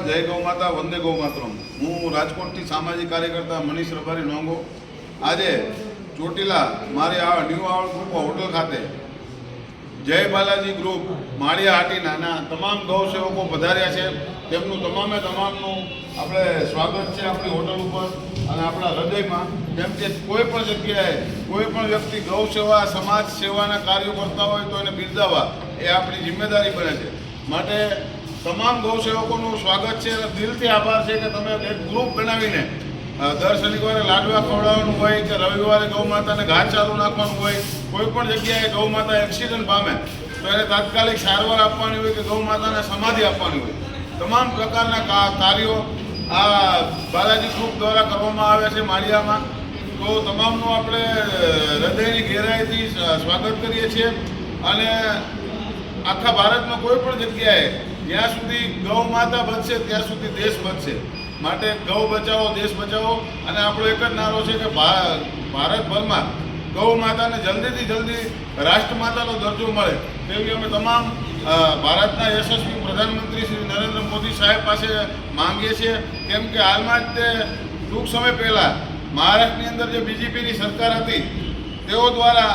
જય ગૌ માતા, વંદે ગૌ માતરમ। હું રાજકોટથી સામાજિક કાર્યકર્તા મનીષ રબારી નોંગો આજે ચોટીલા મારી આ ન્યૂ આવડ ગ્રુપ હોટલ ખાતે જય બાલાજી ગ્રુપ માળિયા હાટીના તમામ ગૌ સેવકો પધાર્યા છે। તેમનું તમામનું આપણે સ્વાગત છે આપણી હોટલ ઉપર અને આપણા હૃદયમાં। કેમ કે કોઈ પણ જગ્યાએ કોઈ પણ વ્યક્તિ ગૌ સેવા સમાજ સેવાના કાર્યો કરતા હોય તો એને બિરદાવવા એ આપણી જિમ્મેદારી બને છે। માટે તમામ ગૌ સેવકોનું સ્વાગત છે અને દિલથી આભાર છે કે તમે એક ગ્રુપ બનાવીને દર શનિવારે લાડવા ખવડાવવાનું હોય કે રવિવારે ગૌ માતાને ઘાસ ચાલુ નાખવાનું હોય, કોઈ પણ જગ્યાએ ગૌ માતા એક્સિડન્ટ પામે તો એને તાત્કાલિક સારવાર આપવાની હોય કે ગૌ માતાને સમાધિ આપવાની હોય, તમામ પ્રકારના કાર્યો આ બાલાજી ગ્રુપ દ્વારા કરવામાં આવે છે માળિયામાં। તો તમામનું આપણે હૃદયની ગહેરાઈથી સ્વાગત કરીએ છીએ અને આખા ભારતમાં કોઈ પણ જગ્યાએ જ્યાં સુધી ગૌ માતા બચશે ત્યાં સુધી દેશ બચશે। માટે ગૌ બચાવો દેશ બચાવો અને આપણો એક જ નારો છે કે ભારતભરમાં ગૌ માતાને જલ્દીથી જલ્દી રાષ્ટ્રમાતાનો દરજ્જો મળે તેવી અમે તમામ ભારતના યશસ્વી પ્રધાનમંત્રી શ્રી નરેન્દ્ર મોદી સાહેબ પાસે માંગીએ છીએ। કેમ કે હાલમાં જ તે ટૂંક સમય પહેલાં મહારાષ્ટ્રની અંદર જે બીજેપીની સરકાર હતી તેઓ દ્વારા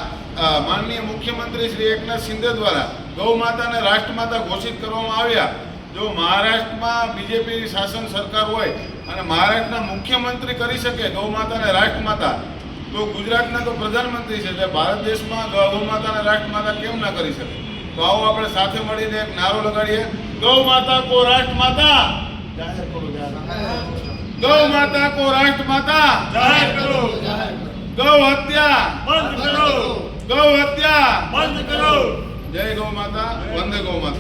માનનીય મુખ્યમંત્રી શ્રી એકનાથ શિંદે દ્વારા ગૌ માતાને રાષ્ટ્રમાતા ઘોષિત કરવામાં આવ્યા। જો મહારાષ્ટ્રમાં બીજેપીની શાસન સરકાર હોય અને મહારાષ્ટ્રના મુખ્યમંત્રી કરી શકે ગૌ માતાને રાષ્ટ્રમાતા, તો ગુજરાતના તો પ્રધાનમંત્રી છે, ભારત દેશમાં ગૌ માતાને રાષ્ટ્રમાતા કેમ ના કરી શકે? તો આવો આપણે સાથે મળીને એક નારો લગાડીએ, ગૌ માતા કો રાષ્ટ્રમાતા, ગૌ માતા કો રાષ્ટ્રમાતા, ગૌ હત્યા બંધ કરો, ગૌ હત્યા બંધ કરો। જય ગૌ માતા, વંદે ગૌ માતા।